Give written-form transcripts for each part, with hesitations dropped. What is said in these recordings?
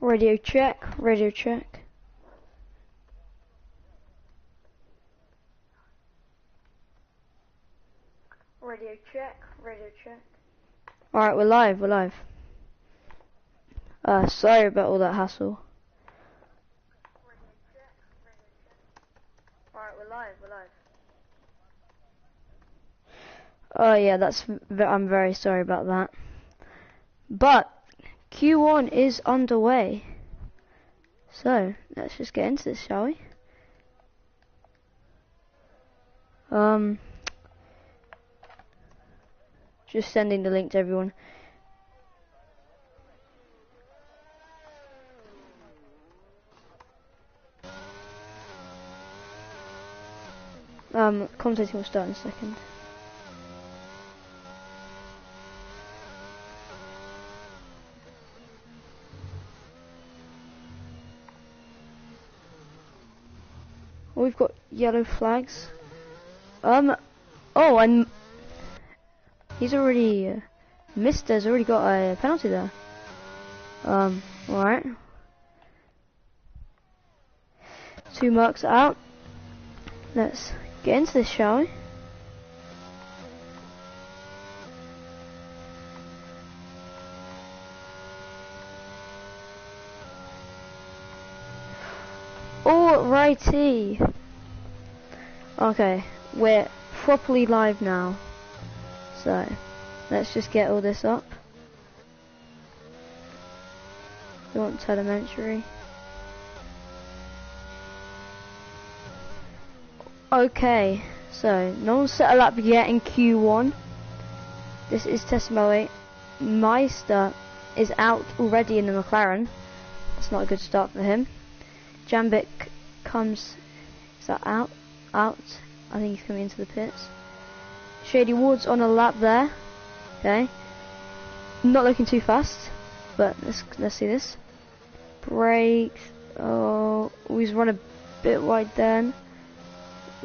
Radio check, radio check. Radio check, radio check. Alright, we're live, we're live. Sorry about all that hassle. Alright, we're live, we're live. Oh yeah, I'm very sorry about that. But Q1 is underway. So, let's just get into this, shall we? Just sending the link to everyone. Commentating will start in a second. We've got yellow flags. Oh, and he's already Mister's already got a penalty there. Alright. 2 marks out. Let's get into this, shall we? Alrighty. Okay, we're properly live now. So, let's just get all this up. We want telemetry. Okay, so no one's set a lap yet in Q1. This is testimony. Meister is out already in the McLaren. That's not a good start for him. Jambic comes, is that out? Out. I think he's coming into the pits. Shady Ward's on a lap there. Okay. Not looking too fast, but let's see this. Brakes. Oh, he's run a bit wide then.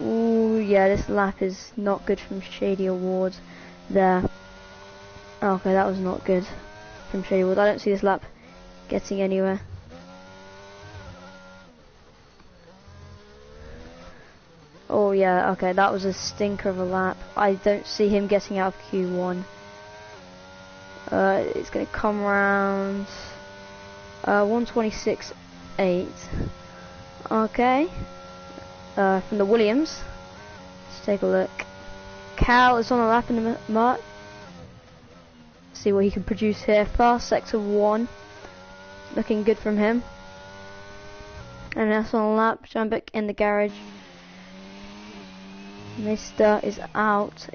Ooh, yeah, this lap is not good from Shady Ward there. Okay, that was not good from Shady Ward. I don't see this lap getting anywhere. Oh yeah, okay, that was a stinker of a lap. I don't see him getting out of Q1. It's going to come round 126.8. Okay. From the Williams. Let's take a look. Cal is on a lap in the mark. See what he can produce here. Fast sector 1. Looking good from him. And that's on a lap. Jambic in the garage. Mister is out.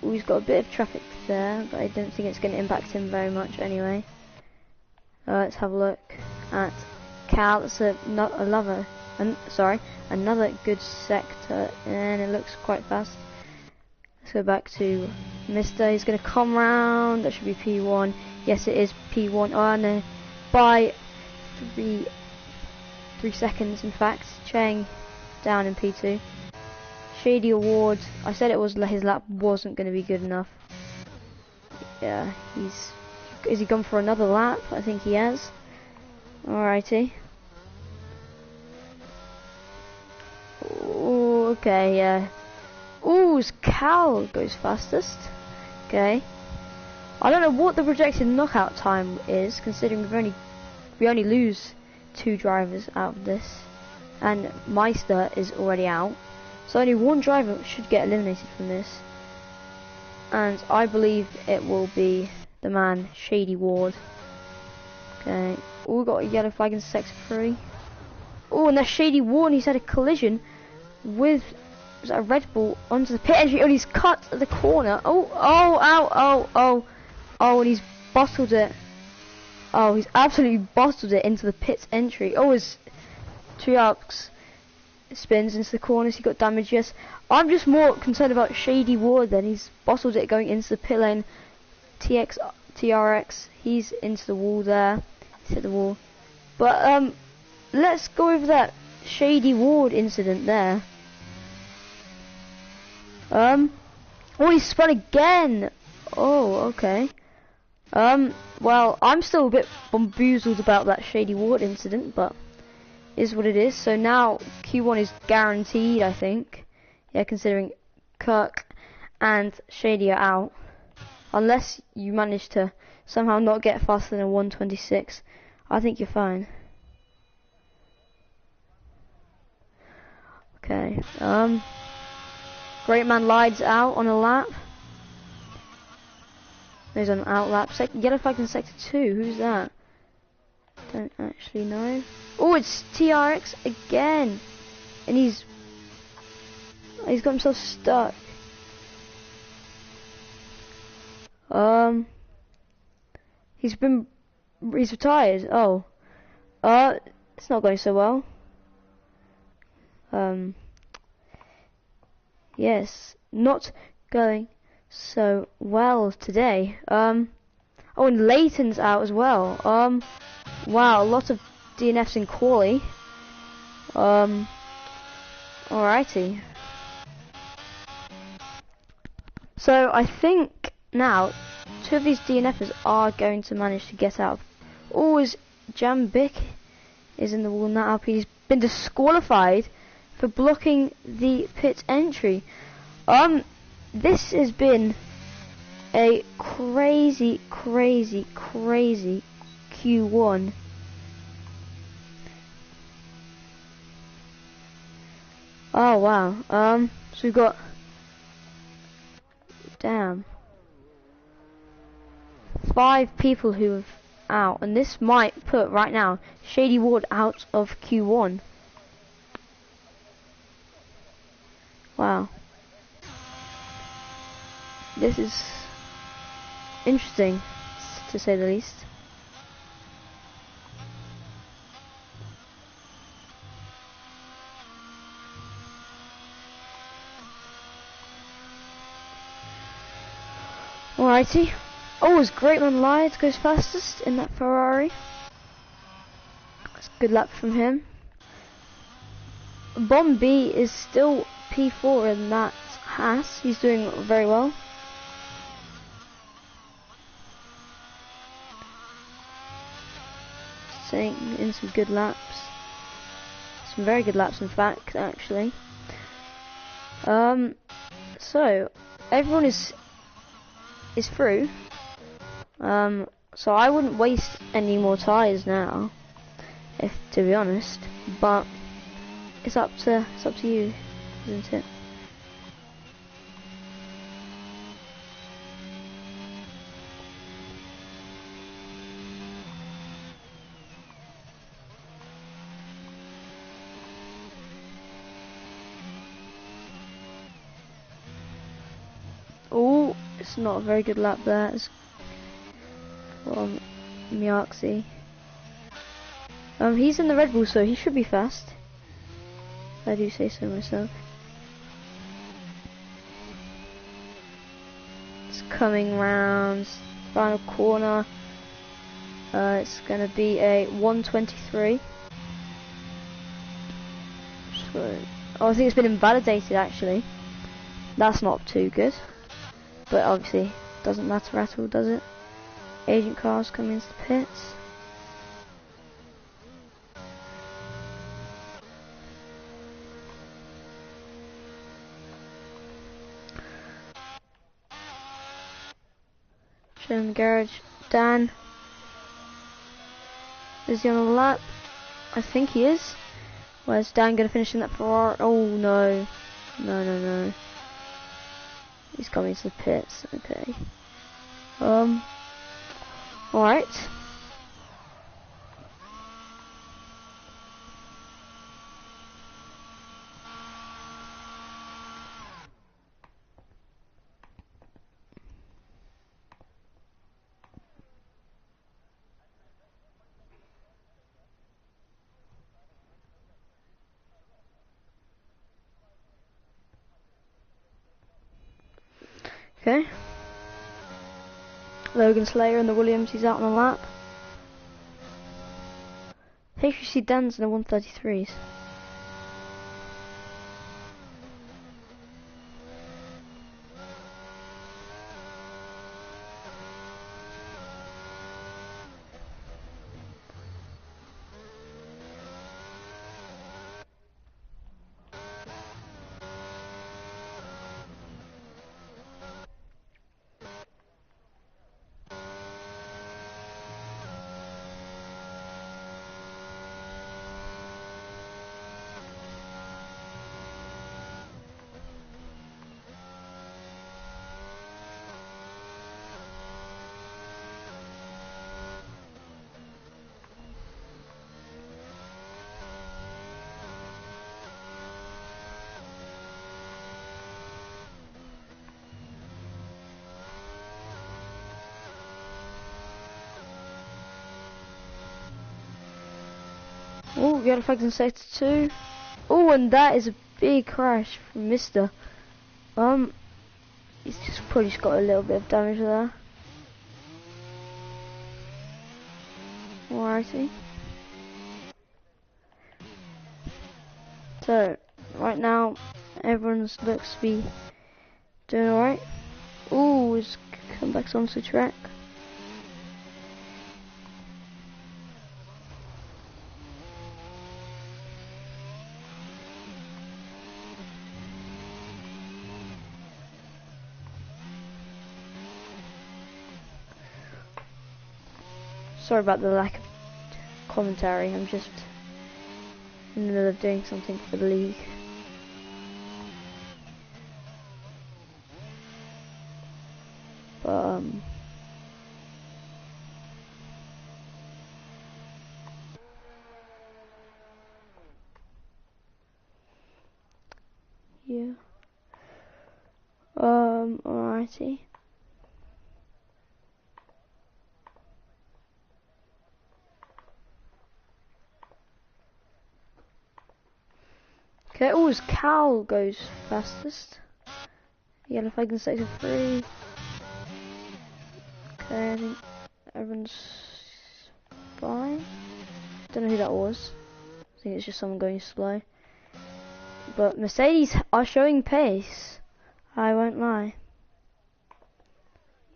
Ooh, he's got a bit of traffic there, but I don't think it's going to impact him very much anyway. Let's have a look at Cal. It's another good sector, and it looks quite fast. Let's go back to Mister. He's going to come round. That should be P1. Yes, it is P1. Oh no, by 3 seconds in fact. Chang down in P2. Shady Award, I said it was his lap wasn't going to be good enough. Yeah, is he gone for another lap? I think he has. Alrighty. Ooh, okay, yeah. Ooh, Cal goes fastest. Okay. I don't know what the projected knockout time is, considering we only lose 2 drivers out of this, and Meister is already out. So only 1 driver should get eliminated from this, and I believe it will be the man Shady Ward. Okay, oh, we got a yellow flag in sector 3. Oh, and there's Shady Ward. He's had a collision with a Red Bull onto the pit entry, and he's cut at the corner. Oh, and he's bottled it. Oh, he's absolutely bottled it into the pit's entry. Oh, his Triarchs spins into the corners. He got damage. Yes, I'm just more concerned about Shady Ward. Then he's bottled it going into the pit lane. TRX, he's into the wall there. He's hit the wall. But let's go over that Shady Ward incident there. Oh, he spun again. Oh, okay. Well, I'm still a bit bamboozled about that Shady Ward incident, but is what it is. So now Q1 is guaranteed, I think. Yeah, considering Kirk and Shady are out. Unless you manage to somehow not get faster than 126, I think you're fine. Okay, Great Man Lied's out on a lap. He's on an out lap. Yellow flag in sector 2, who's that? Don't actually know. Oh, it's TRX again! And he's got himself stuck. He's retired. Oh. It's not going so well. Yes, not going so well today. Oh, and Leighton's out as well. Wow, a lot of DNFs in quali. Alrighty. So I think now 2 of these DNFs are going to manage to get out. Always Jambic is in the wall now. He's been disqualified for blocking the pit entry. This has been a crazy Q1. Oh wow. So we've got, damn, 5 people who have out, and this might put right now Shady Ward out of Q1. Wow. This is interesting, to say the least. Alrighty. Oh, it's Great Man Lied goes fastest in that Ferrari. That's a good lap from him. Bomb B is still P4 in that Haas. He's doing very well. Staying in some good laps. Some very good laps, in fact, actually. So everyone is through. So I wouldn't waste any more tyres now, to be honest. But it's up to you, isn't it? Oh, it's not a very good lap there. It's from Miaxi. He's in the Red Bull, so he should be fast. I do say so myself. It's coming round, final corner. It's gonna be a 123. So, oh, I think it's been invalidated actually. That's not too good. But obviously, doesn't matter at all, does it? Agent cars coming into the pits. Showing the garage. Dan. Is he on the lap? I think he is. Where's Dan going to finish in that Ferrari? Oh no. No. He's coming to the pits. Okay. Alright. Okay. Logan Slayer and the Williams, he's out on a lap. HPC Dan's in the 133s. Oh, yellow flags in sector 2. Oh, and that is a big crash from Mister. He's just probably just got a little bit of damage there. Alrighty. So, right now, everyone looks to be doing alright. Ooh, he's come back onto the track. Sorry about the lack of commentary, I'm just in the middle of doing something for the league. But yeah. Alrighty. Okay, always Cal goes fastest. Yellow flag in sector 3. Okay, I think everyone's fine. Don't know who that was. I think it's just someone going slow. But Mercedes are showing pace. I won't lie.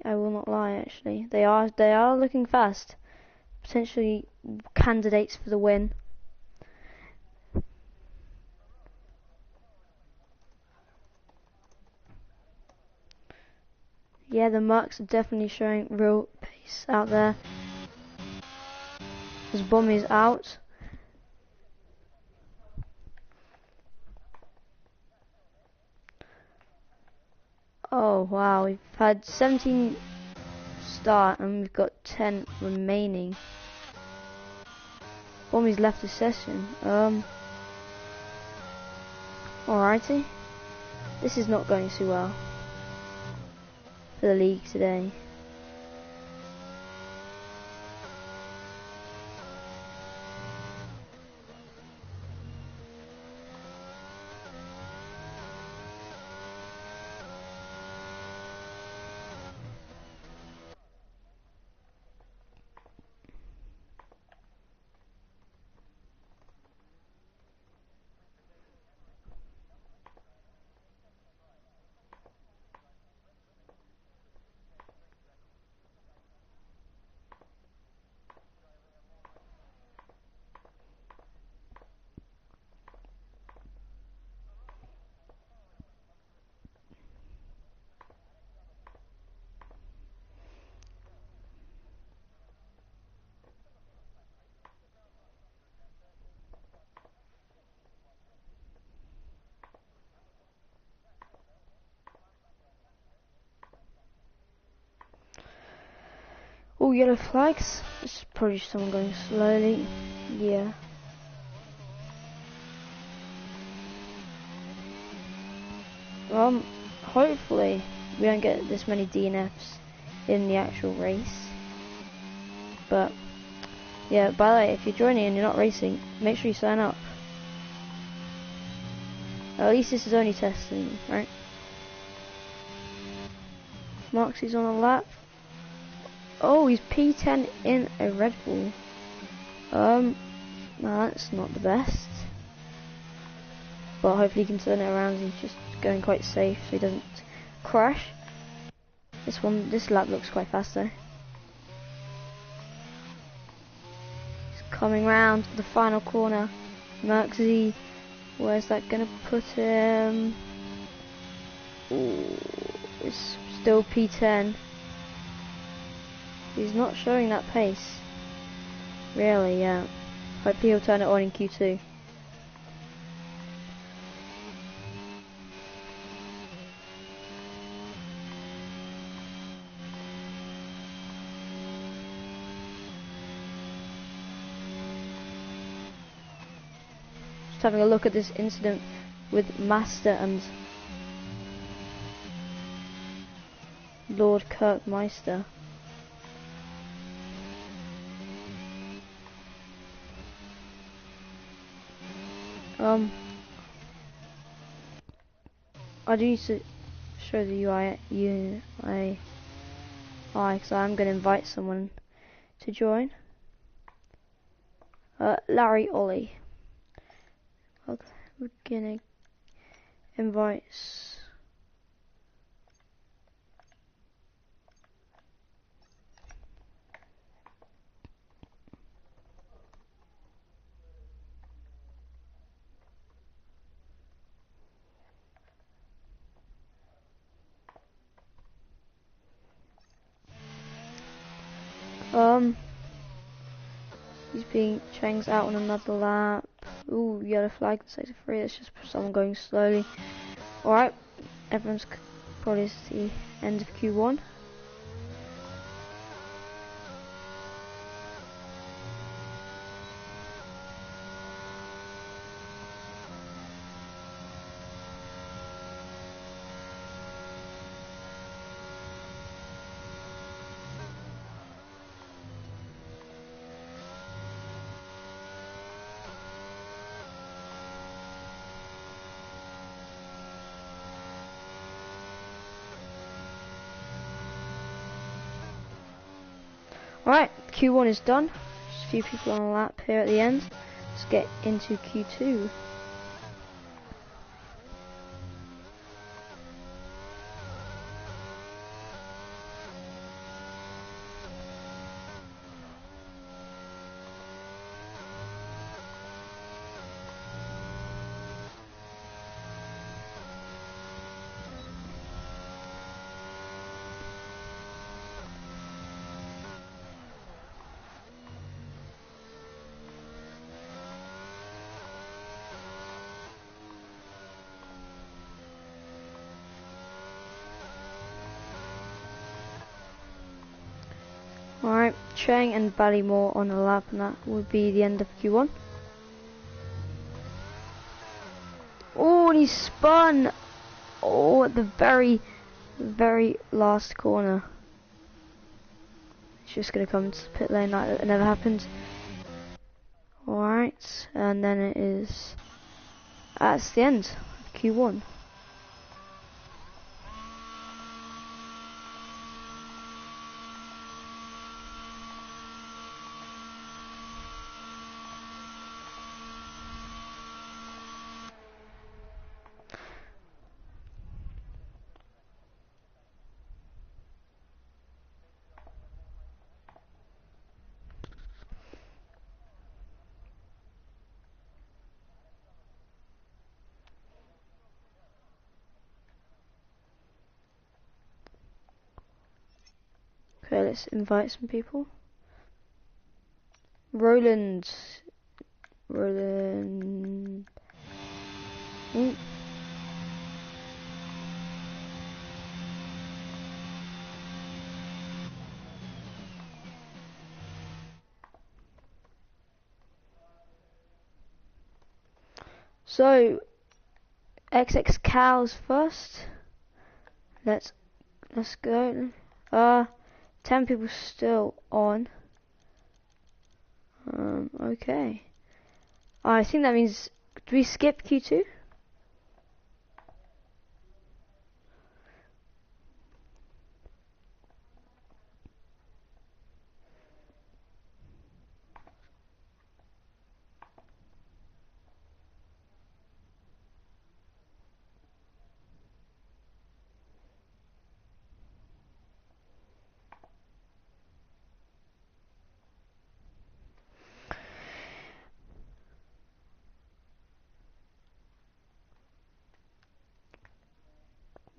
I will not lie actually. They are looking fast. Potentially candidates for the win. Yeah, the Mercs are definitely showing real pace out there. This bomb is out. Oh wow, we've had 17 start and we've got 10 remaining. Bommy's left the session. Alrighty. This is not going too well for the league today. Oh, yellow flags. This is probably someone going slowly. Yeah. Hopefully we don't get this many DNFs in the actual race. But yeah, by the way, if you're joining and you're not racing, make sure you sign up. At least this is only testing, right? Marksy's on a lap. Oh, he's P10 in a Red Bull. No, that's not the best. But hopefully he can turn it around. He's just going quite safe so he doesn't crash. This lap looks quite fast though. He's coming round the final corner. Marksy, where's that gonna put him? Ooh, it's still P10. He's not showing that pace. Really, yeah. Hopefully he'll turn it on in Q2. Just having a look at this incident with Master and Lord Kirkmeister. I do need to show the UI because I'm going to invite someone to join. Larry Ollie. Okay, we're gonna invite. Chang's out on another lap. Ooh, yellow flag in sector 3. That's just someone going slowly. Alright, everyone's probably at the end of Q1. Alright, Q1 is done. Just a few people on a lap here at the end. Let's get into Q2. Alright, Chang and Ballymore on the lap, and that would be the end of Q1. Oh, and he spun! Oh, at the very, very last corner. He's just going to come into the pit lane like that never happened. Alright, and then it is... That's the end of Q1. Okay, let's invite some people. Roland. Ooh. So, XX cows first. Let's go. 10 people still on. Okay. I think that means, do we skip Q2?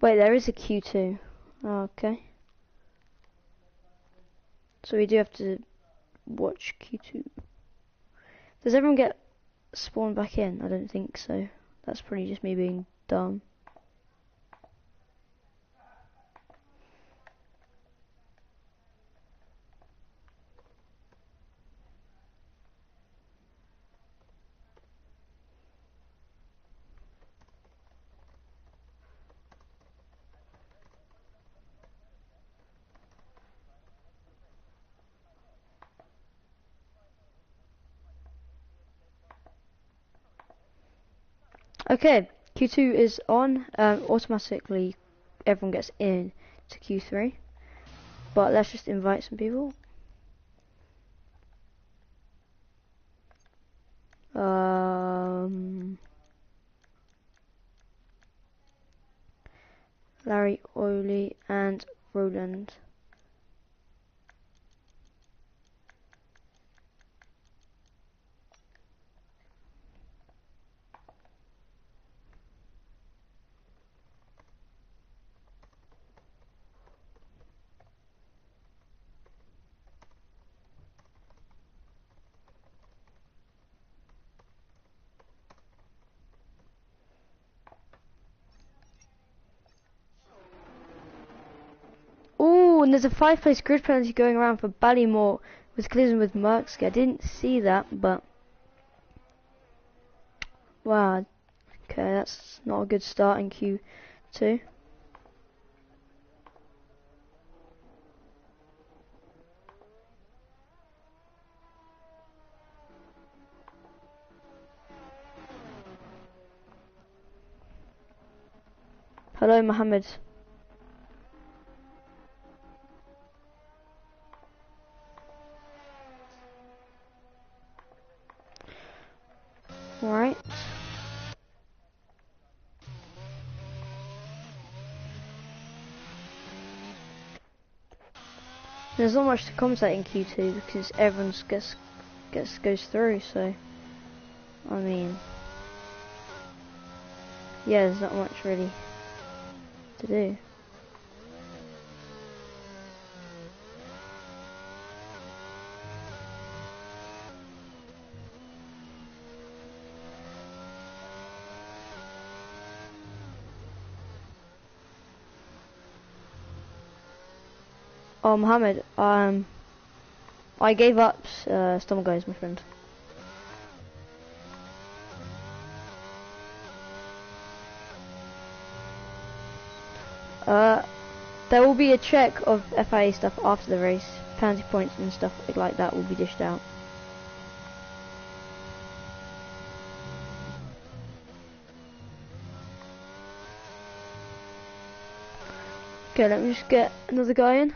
Wait, there is a Q2. Oh, okay. So we do have to watch Q2. Does everyone get spawned back in? I don't think so. That's probably just me being dumb. Okay, Q2 is on. Automatically, everyone gets in to Q3. But let's just invite some people. Larry, Oli, and Roland. Oh, and there's a 5-place grid penalty going around for Ballymore with collision with Merksky. I didn't see that, but wow. Okay, that's not a good start in Q2. Hello, Mohammed. Alright. There's not much to commentate in Q2 because everyone goes through, so I mean, yeah, there's not much really to do. Oh, Mohammed, I gave up stomach guys, my friend. There will be a check of FIA stuff after the race. Penalty points and stuff like that will be dished out. Okay, let me just get another guy in.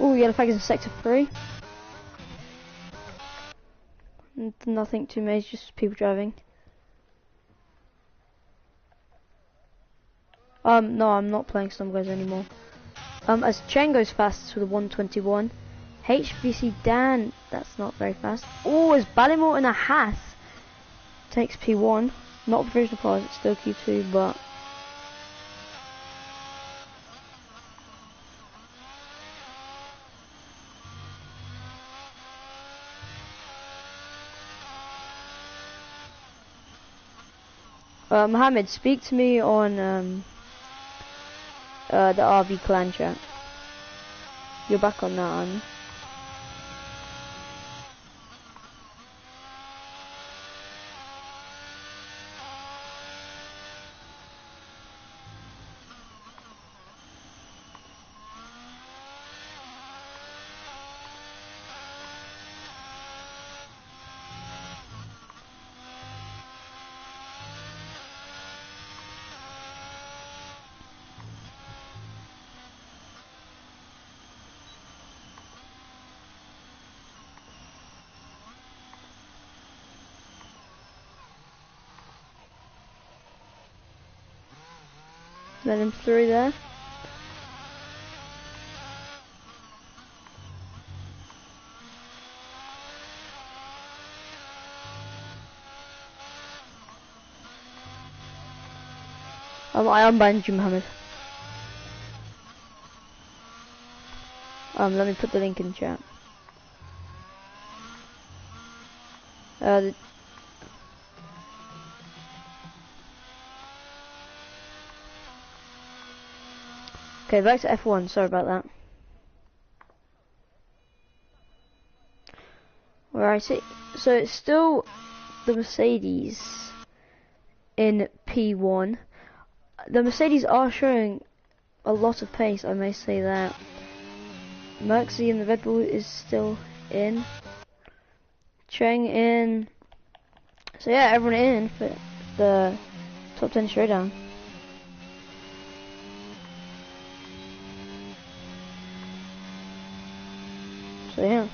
Oh, yellow flag is in sector 3. Nothing too major, just people driving. No, I'm not playing Stomach Guys anymore. As Chen goes fast with a 121. HVC Dan, that's not very fast. Oh, as Ballymore in a Haas takes P1. Not provisional prize, it's still Q2, but Mohammed, speak to me on the RV clan chat. You're back on that, aren't you? Let him through there. I unbanned you, Mohammed. Let me put the link in the chat. Okay, back to F1. Sorry about that. Alright, so it's still the Mercedes in P1. The Mercedes are showing a lot of pace, I may say that. Mercy and the Red Bull is still in. Cheng in. So yeah, everyone in for the top 10 showdown. So yeah.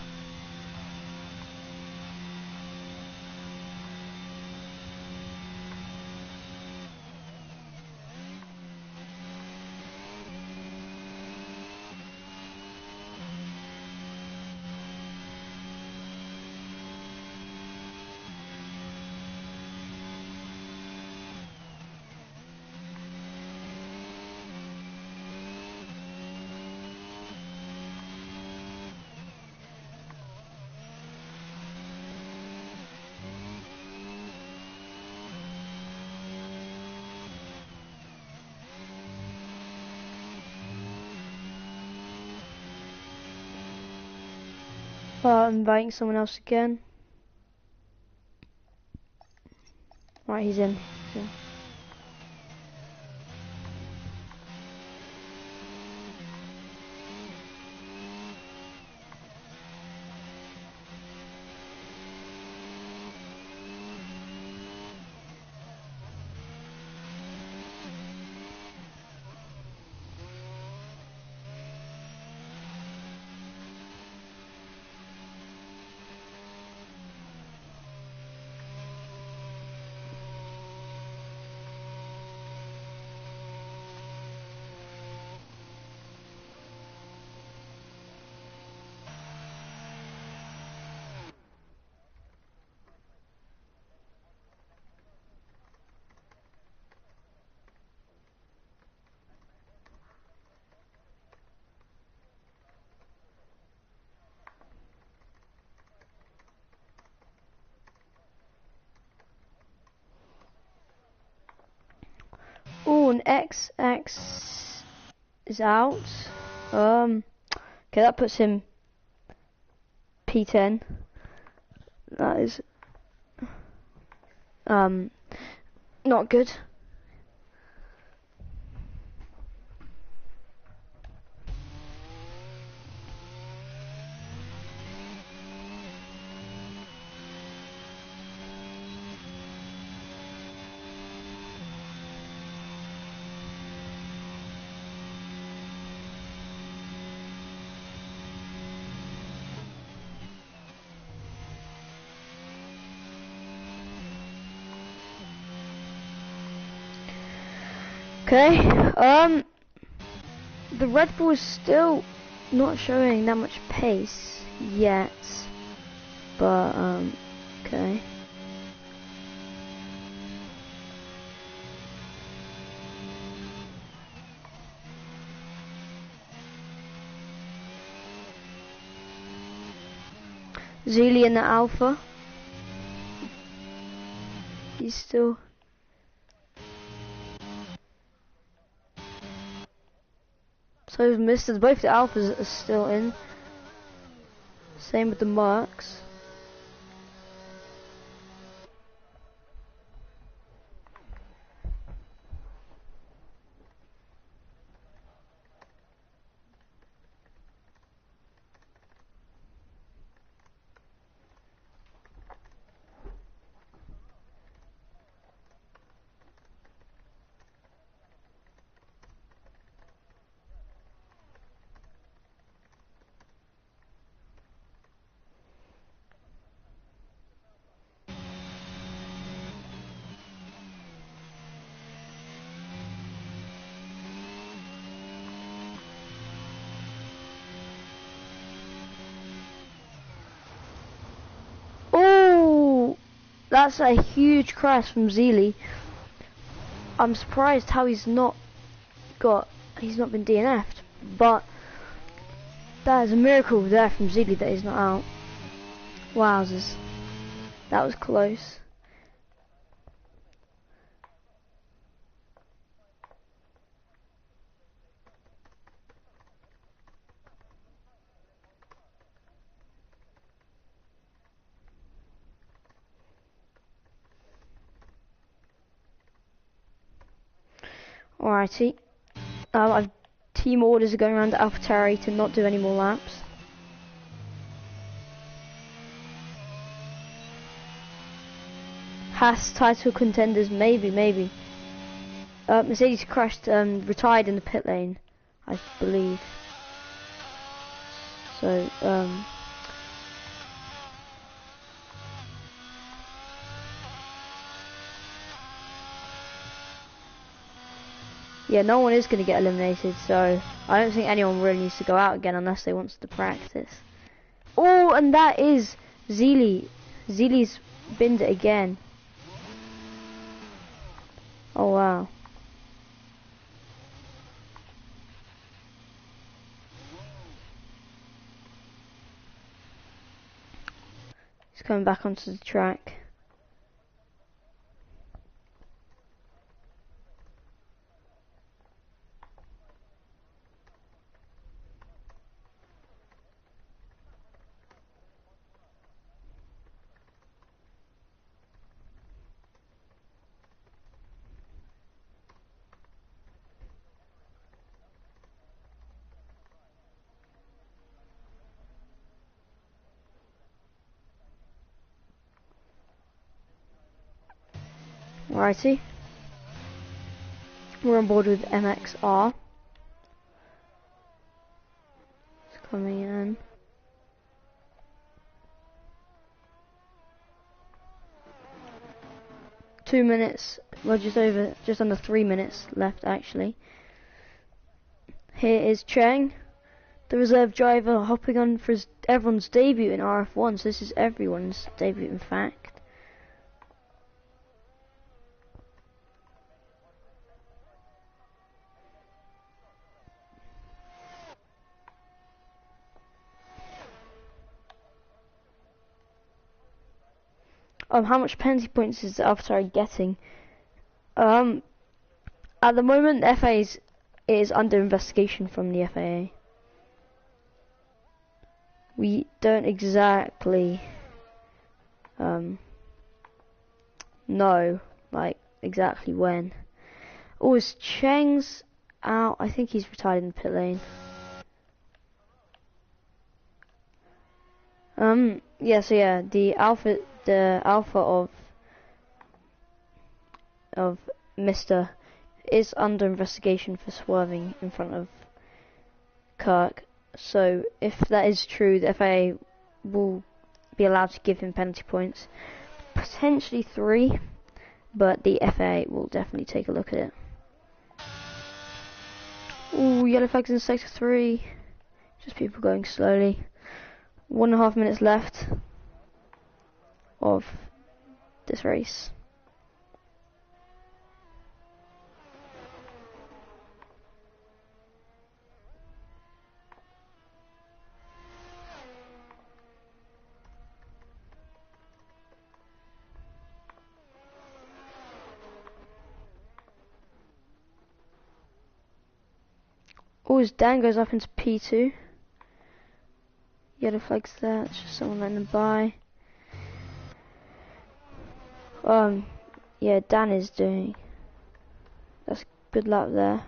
Inviting someone else again. Right, he's in. Yeah. Oh, an XX is out. Okay, that puts him P10. That is not good. Okay, the Red Bull is still not showing that much pace yet, but okay. Zuli in the Alpha. He's still. So we've missed it. Both the Alphas are still in. Same with the Mercs. That's a huge crash from Zealy. I'm surprised how he's not been DNF'd, but that is a miracle there from Zealy that he's not out. Wowzers. That was close. Alrighty. Team orders are going around to AlphaTauri to not do any more laps. Haas title contenders, maybe. Mercedes crashed, retired in the pit lane, I believe. So, yeah, no one is going to get eliminated, so I don't think anyone really needs to go out again unless they want to practice. Oh, and that is Zeely. Zeely's binned it again. Oh, wow. He's coming back onto the track. Alrighty. We're on board with MXR. It's coming in. Two minutes, well just under 3 minutes left actually. Here is Cheng, the reserve driver, hopping on for everyone's debut in Rf1, so this is everyone's debut in fact. How much penalty points is AlphaTauri getting? At the moment, the FIA is under investigation from the FIA. We don't exactly know, like, exactly when. Oh, is Cheng's out? I think he's retired in the pit lane. Yeah, so yeah, the alpha of Mr. is under investigation for swerving in front of Kirk. So if that is true, the FIA will be allowed to give him penalty points, potentially 3, but the FIA will definitely take a look at it. Ooh, yellow flags in sector 3. Just people going slowly. 1.5 minutes left of this race. Oh, as Dan goes up into P2. Yellow flags there, it's just someone letting them by. Yeah, Dan is doing. That's good luck there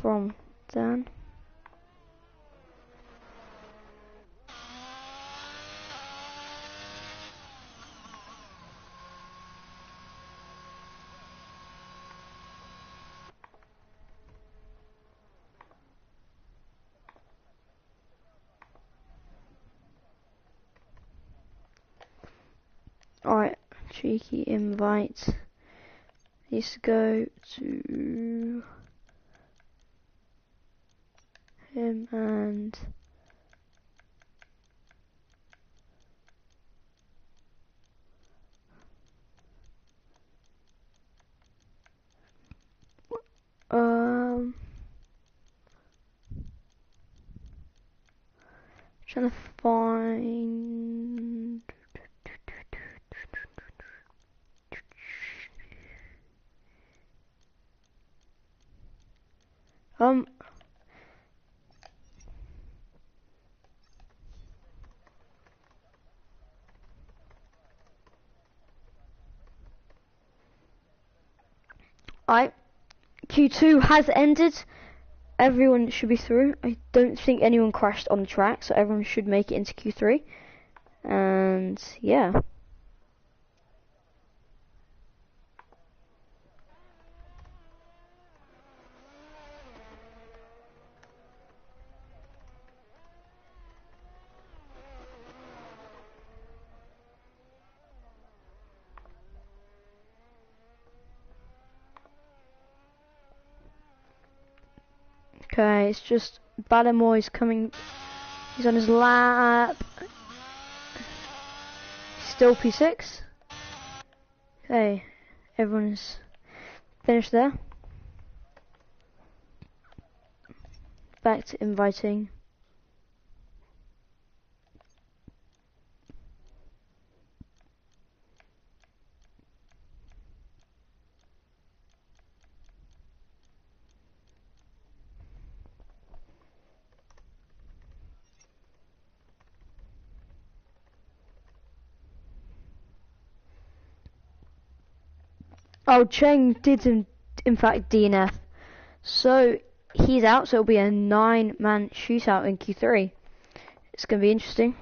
from Dan. Alright, cheeky invite. Needs to go to him and trying to find Q2 has ended. Everyone should be through. I don't think anyone crashed on the track, so everyone should make it into Q3. And yeah. Okay, it's just Balamoy's coming. He's on his lap. Still P6. Okay, everyone's finished there. Back to inviting. Oh, Cheng did in fact DNF. So he's out, so it'll be a 9-man shootout in Q3. It's going to be interesting.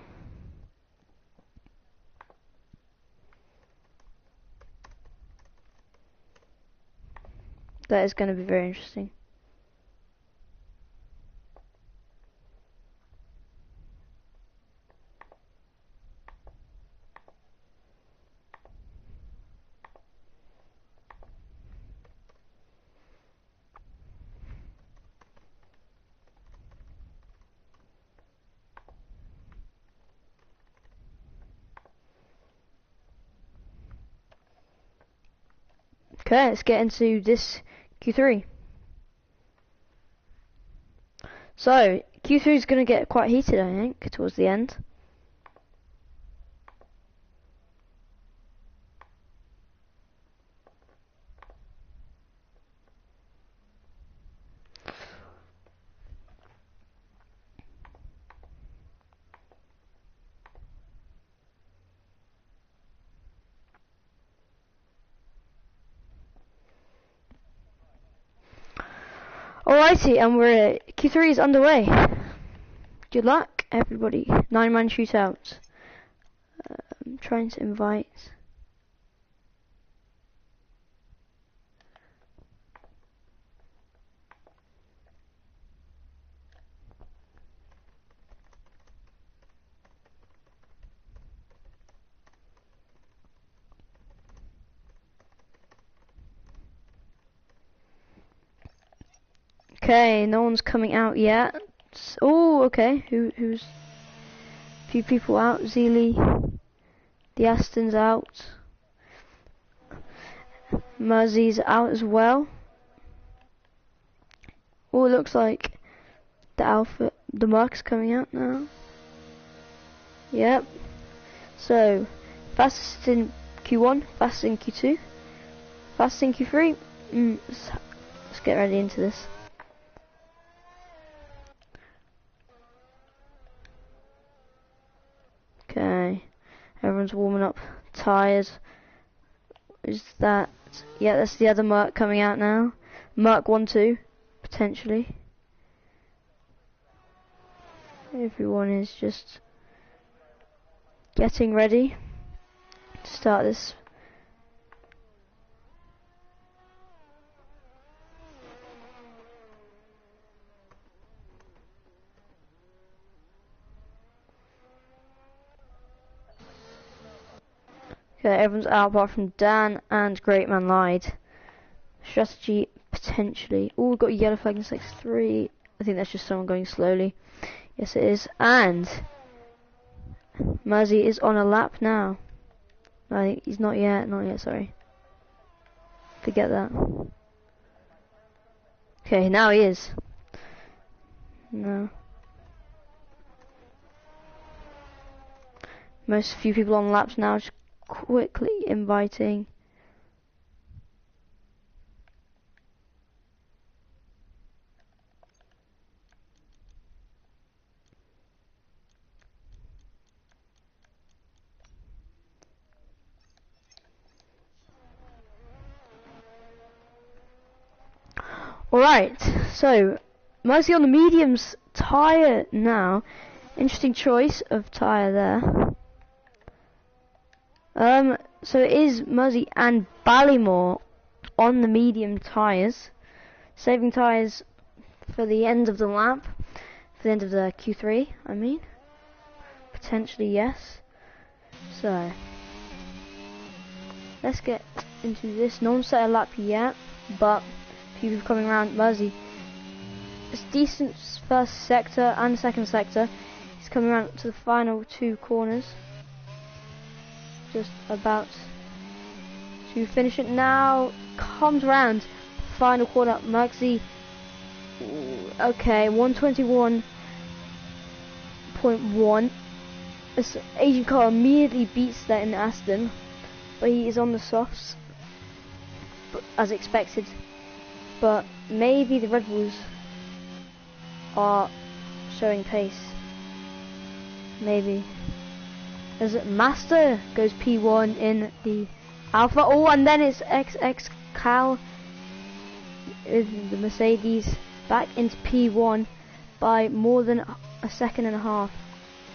That is going to be very interesting. Okay, let's get into this Q3. So, Q3 is going to get quite heated, I think, towards the end. Alrighty, and Q3 is underway. Good luck, everybody. 9-man shootout. I'm trying to invite. Okay, no one's coming out yet. Oh, okay. Who's a few people out? Zeely, the Aston's out. Muzzy's out as well. Oh, it looks like the Mark's coming out now. Yep. So, fastest in Q1, fastest in Q2, fastest in Q3. Let's get ready into this. Okay, everyone's warming up. Tires. Is that? Yeah, that's the other Merc coming out now. Merc 1-2, potentially. Everyone is just getting ready to start this. Okay, everyone's out apart from Dan and Great Man Lied. Strategy potentially. Oh, we've got a yellow flag in 6-3. I think that's just someone going slowly. Yes, it is. And Muzzy is on a lap now. No, he's not yet. Not yet. Sorry. Forget that. Okay, now he is. No. Most few people on laps now. Just quickly inviting. Alright, so mostly on the mediums tyre now. Interesting choice of tyre there. So it is Muzzy and Ballymore on the medium tyres. Saving tyres for the end of the lap. For the end of the Q3, I mean. Potentially, yes. So, let's get into this. No one set a lap yet, but people coming around. Muzzy, it's decent first sector and second sector. He's coming around to the final two corners. Just about to finish it now. Comes around final corner. Muzzy, okay, 121.1. This Asian car immediately beats that in Aston, but he is on the softs, but, as expected. But maybe the Red Bulls are showing pace. Maybe. As Master goes P1 in the Alpha. Oh, and then it's XX Cal, the Mercedes, back into P1 by more than a second and a half.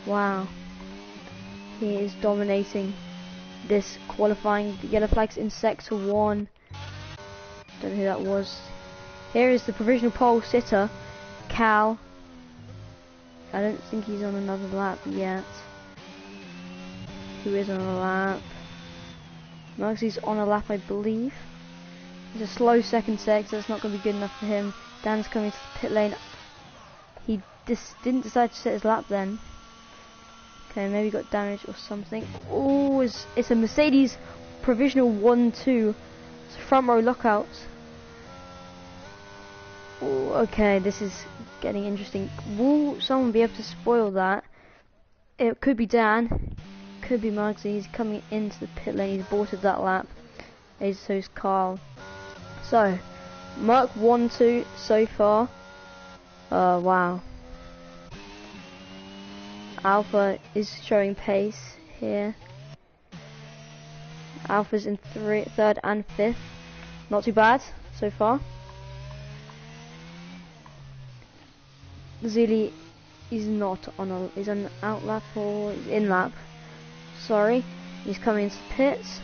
Wow. He is dominating this qualifying. The yellow flags in sector 1. Don't know who that was. Here is the provisional pole sitter, Cal. I don't think he's on another lap yet. Who is on a lap? Mugsy's on a lap, I believe. It's a slow second sector. That's not going to be good enough for him. Dan's coming to the pit lane. He didn't decide to set his lap then. Okay, maybe got damage or something. Oh, it's a Mercedes provisional 1-2. It's front row lockout. Oh, okay, this is getting interesting. Will someone be able to spoil that? It could be Dan. Could be Muggsy. He's coming into the pit lane. He's aborted that lap. So is Carl. So, Merc 1-2 so far. Wow. Alpha is showing pace here. Alpha's in third and fifth. Not too bad so far. Zili is not on a, is an out lap or in lap. Sorry. He's coming into the pits.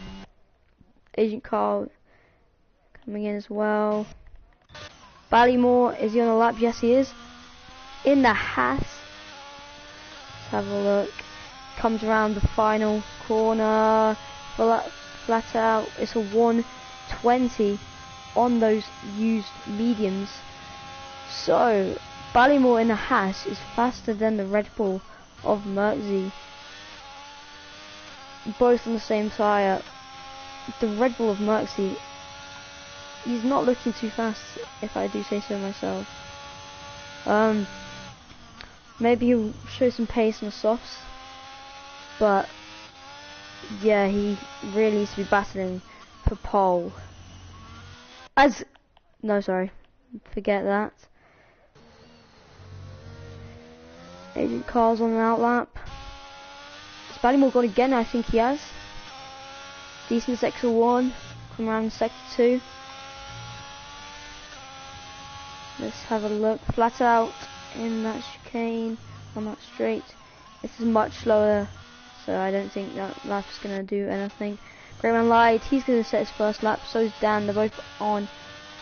Agent Carl coming in as well. Ballymore, is he on a lap? Yes, he is. In the Haas. Let's have a look. Comes around the final corner. Flat out. It's a 120 on those used mediums. So, Ballymore in the Haas is faster than the Red Bull of Merckzy. Both on the same tyre. The Red Bull of Merckzy, he's not looking too fast, if I do say so myself. Maybe he'll show some pace on the softs, but yeah, he really needs to be battling for pole. No, sorry, forget that. Agent Carl's on an outlap. Has Ballymore gone again? I think he has. Decent sector 1, come around sector 2. Let's have a look. Flat out in that chicane, on that straight. This is much slower, so I don't think that lap's going to do anything. Greatman Light, he's going to set his first lap, so is Dan. They're both on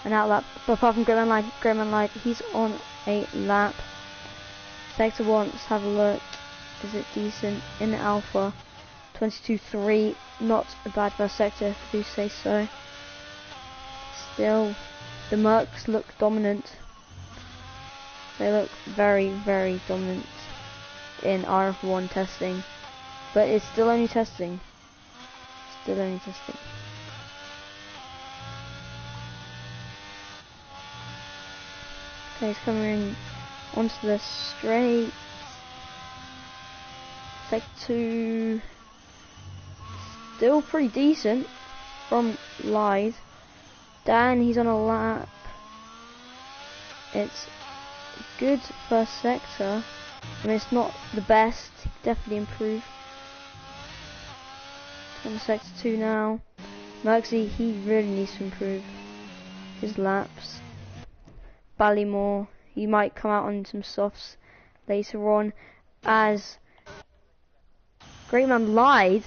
an outlap, but apart from Greatman Light, he's on a lap. Sector 1, let's have a look. Is it decent? In the Alpha, 22.3, not a bad first sector, if I do say so. Still, the Mercs look dominant. They look very, very dominant in Rf1 testing, but it's still only testing. Still only testing. Okay, he's coming onto the straight. Sector 2, still pretty decent from Lies. Dan, he's on a lap. It's a good first sector. I mean, it's not the best. He could definitely improve. On sector 2 now. Merckzy, he really needs to improve his laps. Ballymore. He might come out on some softs later on, as Great Man lied.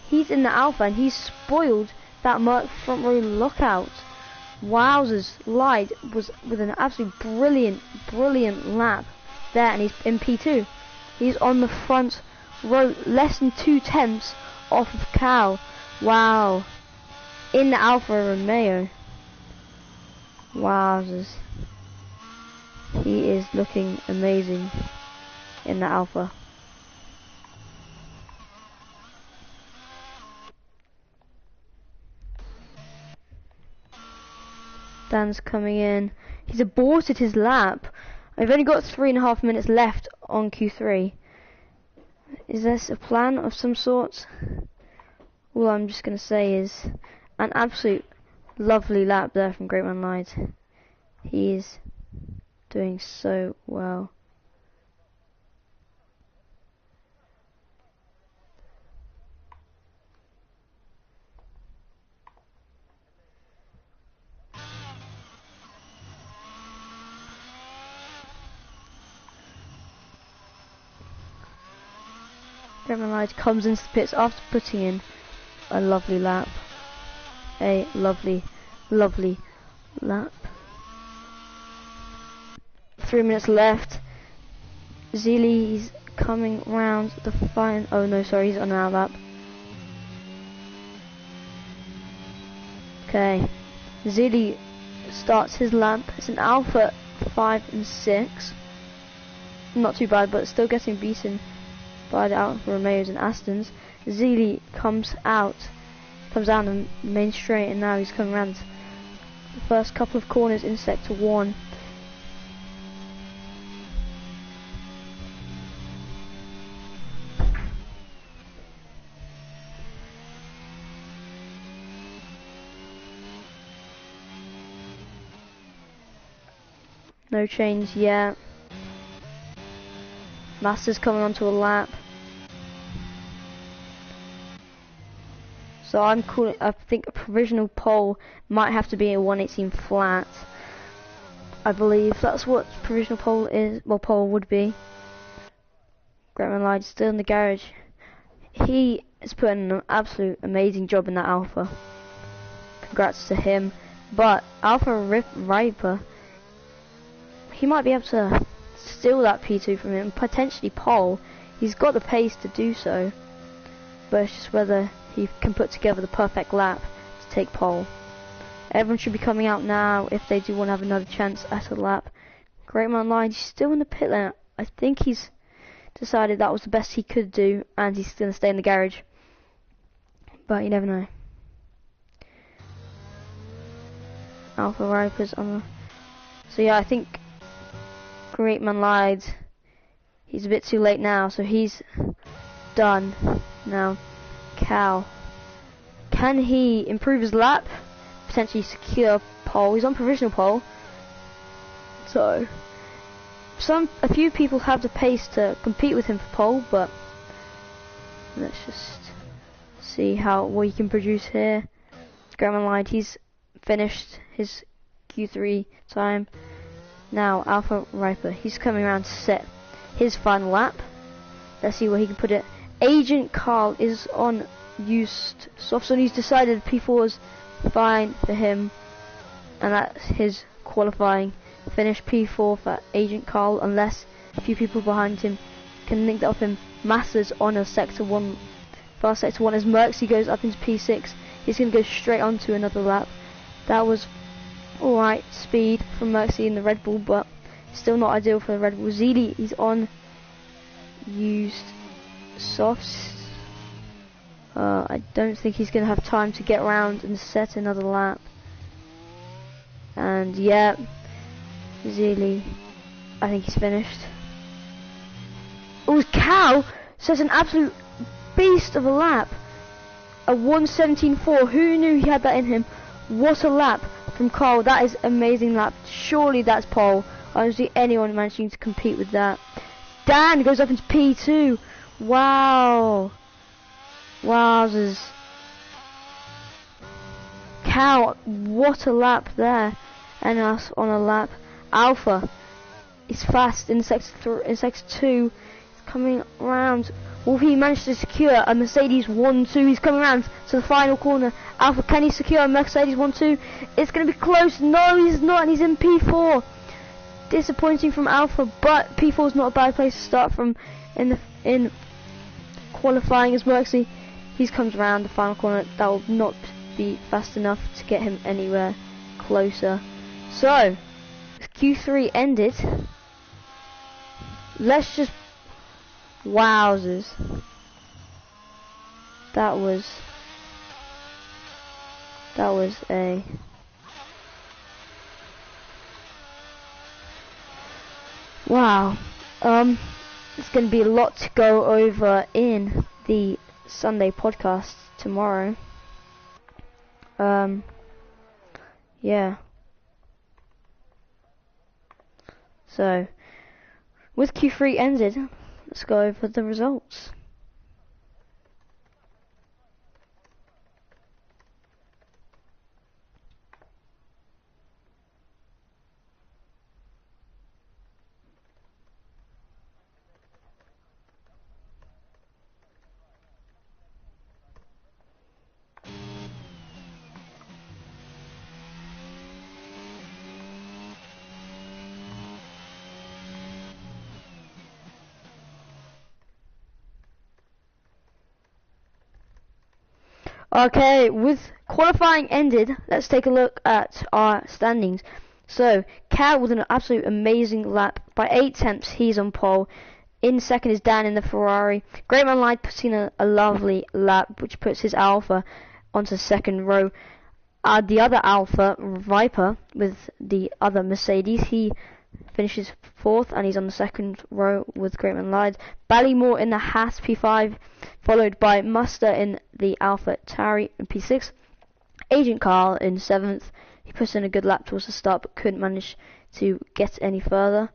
He's in the Alpha and he's spoiled that Merc front row lockout. Wowzers, lied was with an absolute brilliant lap there, and he's in P2. He's on the front row, less than 2/10 off of Cal. Wow. In the Alfa Romeo. Wowzers. He is looking amazing in the Alpha. Dan's coming in. He's aborted his lap. I've only got 3.5 minutes left on Q3. Is this a plan of some sort? All I'm just going to say is an absolute lovely lap there from Great Man Lied. He is doing so well. Great Man Lied comes into the pits after putting in a lovely lap. A lovely lap. 3 minutes left. Zeely's coming round the fine. Oh no, sorry, he's on our lap. Okay, Zeely starts his lap. It's an Alpha 5 and 6. Not too bad, but still getting beaten by the Alfa Romeos and Astons. Zeely comes down the main straight, and now he's coming around the first couple of corners in sector 1. No change yet. Master's coming onto a lap. So I think a provisional pole might have to be a 118 flat. I believe that's what provisional pole is. Well, pole would be. Great Man Lied still in the garage. He is putting an absolute amazing job in that Alpha. Congrats to him. But Alpha Riper, he might be able to steal that P2 from him, potentially pole. He's got the pace to do so, but it's just whether he can put together the perfect lap to take pole. Everyone should be coming out now if they do want to have another chance at a lap. Great Man Lied, he's still in the pit lane. I think he's decided that was the best he could do, and he's going to stay in the garage, but you never know. Alpha Riper's on the... So yeah, I think Great Man Lied, he's a bit too late now, so he's done now. Cal, can he improve his lap, potentially secure pole? He's on provisional pole, so a few people have the pace to compete with him for pole, but let's just see what he can produce here. Great Man Lied, he's finished his Q3 time. Now Alpha Riper, he's coming around to set his final lap. Let's see where he can put it. Agent Carl is on used softs, and he's decided P4 is fine for him, and that's his qualifying finish. P4 for Agent Carl, unless a few people behind him can link that off him. Masters on a sector 1, fast sector 1, as Merxy goes up into P6. He's going to go straight onto another lap. That was alright speed from Merxy in the Red Bull, but still not ideal for the Red Bull. Zeely, he's on used softs. I don't think he's going to have time to get around and set another lap. And yeah, Zeely, I think he's finished. Oh, Cal sets an absolute beast of a lap. A 1:17.4. Who knew he had that in him? What a lap from Carl. That is amazing lap. Surely that's pole. I don't see anyone managing to compete with that. Dan goes up into P2. Wow. Wowzers. Cal, what a lap there. And us on a lap. Alpha is fast in sector 2. He's coming around. Will he manage to secure a Mercedes 1-2? He's coming around to the final corner. Alpha, can he secure a Mercedes 1-2? It's going to be close. No, he's not, and he's in P4. Disappointing from Alpha, but P4 is not a bad place to start from in qualifying as Merxy. He comes around the final corner. That will not be fast enough to get him anywhere closer. So, Q3 ended. Let's just... Wowzers. That was a... Wow. It's going to be a lot to go over in the Sunday podcast tomorrow. Yeah. So, with Q3 ended, let's go over the results. Okay, with qualifying ended, let's take a look at our standings. So, Cal with an absolute amazing lap. By 8 tenths, he's on pole. In second is Dan in the Ferrari. Greatman Light puts in a lovely lap, which puts his Alpha onto second row. The other Alpha, Viper, with the other Mercedes, he finishes fourth, and he's on the second row with Greatman Light. Ballymore in the Haas P5, followed by Muster in the Alpha Tauri in P6. Agent Carl in 7th. He puts in a good lap towards the start, but couldn't manage to get any further.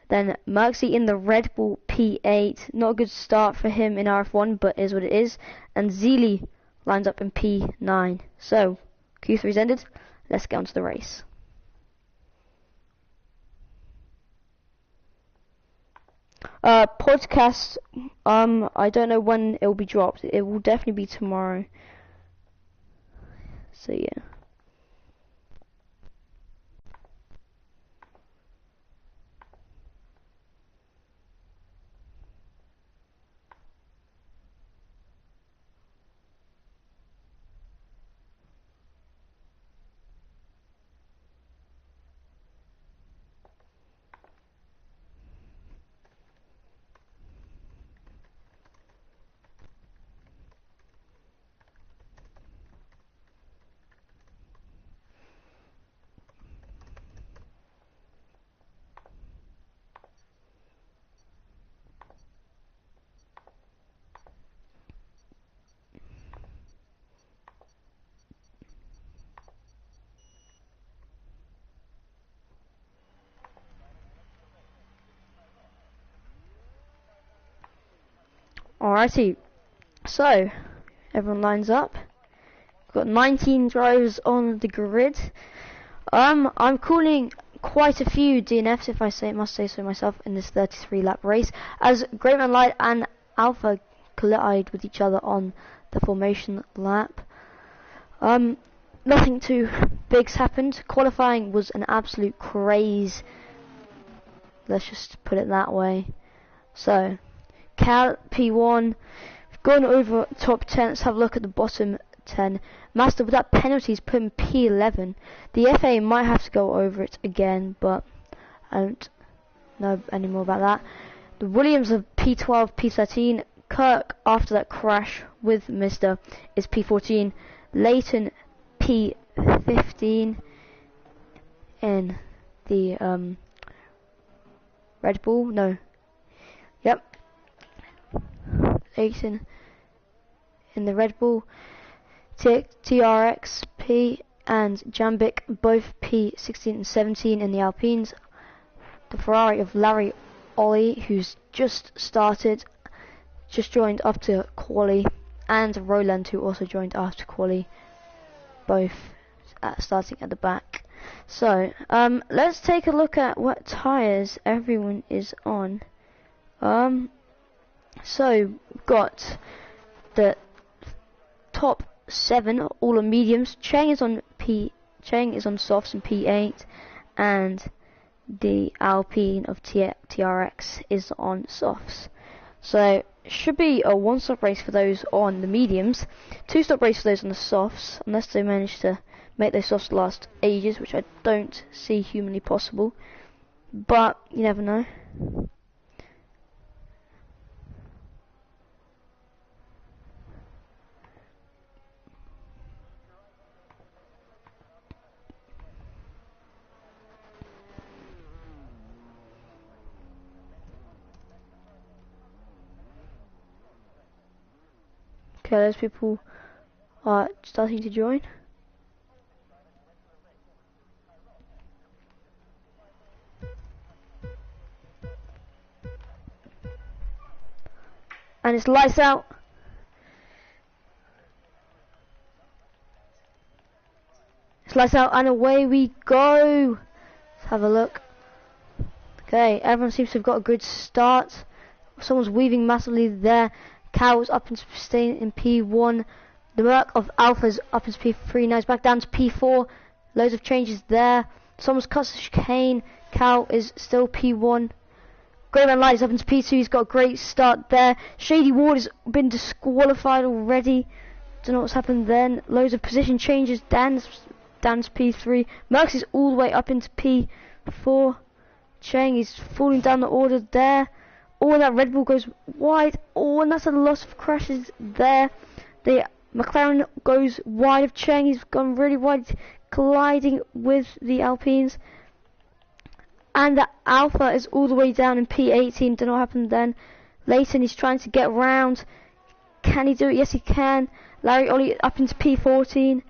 Then Merxy in the Red Bull P8. Not a good start for him in Rf1, but is what it is. And Zeely lines up in P9. So, Q3's ended. Let's get on to the race. Podcast, I don't know when it will be dropped. It will definitely be tomorrow. So yeah. Alrighty, so everyone lines up. We've got 19 drivers on the grid. I'm calling quite a few DNFs, if I must say so myself, in this 33 lap race, as Greatman Light and Alpha collide with each other on the formation lap. Nothing too big's happened. Qualifying was an absolute craze. Let's just put it that way. So, Cal P1, we've gone over top 10. Let's have a look at the bottom 10. Master, with that penalty, he's put in P11. The FA might have to go over it again, but I don't know any more about that. The Williams of P12, P13. Kirk, after that crash with Mr., is P14. Leighton, P15 in the Red Bull. No. Yep. Leighton in the Red Bull. TRX P and Jambic both P16 and 17 in the Alpines. The Ferrari of Larry Ollie, who's just started, just joined after quali, and Roland, who also joined after quali, both starting at the back. So, let's take a look at what tires everyone is on. So we've got the top 7, all on mediums. Cheng is on softs and P8, and the Alpine of TRX is on softs. So should be a one-stop race for those on the mediums, two-stop race for those on the softs, unless they manage to make those softs last ages, which I don't see humanly possible, but you never know. Okay, those people are starting to join. And it's lights out. It's lights out and away we go. Let's have a look. Okay, everyone seems to have got a good start. Someone's weaving massively there. Cow's up and staying in P1. The Merc of Alpha's up into P3. Now it's back down to P4. Loads of changes there. Someone's cut the chicane. Cow is still P1. Greyman Light is up into P2. He's got a great start there. Shady Ward has been disqualified already. Don't know what's happened then. Loads of position changes. Dan's P3. Mercs is all the way up into P4. Cheng is falling down the order there. Oh, and that Red Bull goes wide. Oh, and that's a loss of crashes there. The McLaren goes wide of Cheng. He's gone really wide, colliding with the Alpines. And the Alpha is all the way down in P18. Don't know what happened then. Leighton is trying to get round. Can he do it? Yes, he can. Larry Ollie up into P14.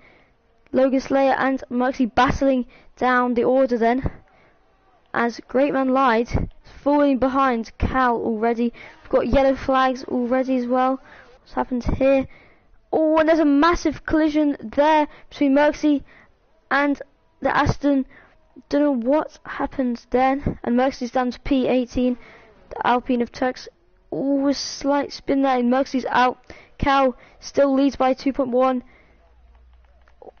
Logan Slayer and Merxley battling down the order then. As Great Man Lied falling behind Cal already. We've got yellow flags already as well. What's happened here? Oh, and there's a massive collision there between Merxley and the Aston. Don't know what happened then. And Merxley's down to P18. The Alpine of Turks. Oh, a slight spin there and Merxley's out. Cal still leads by 2.1.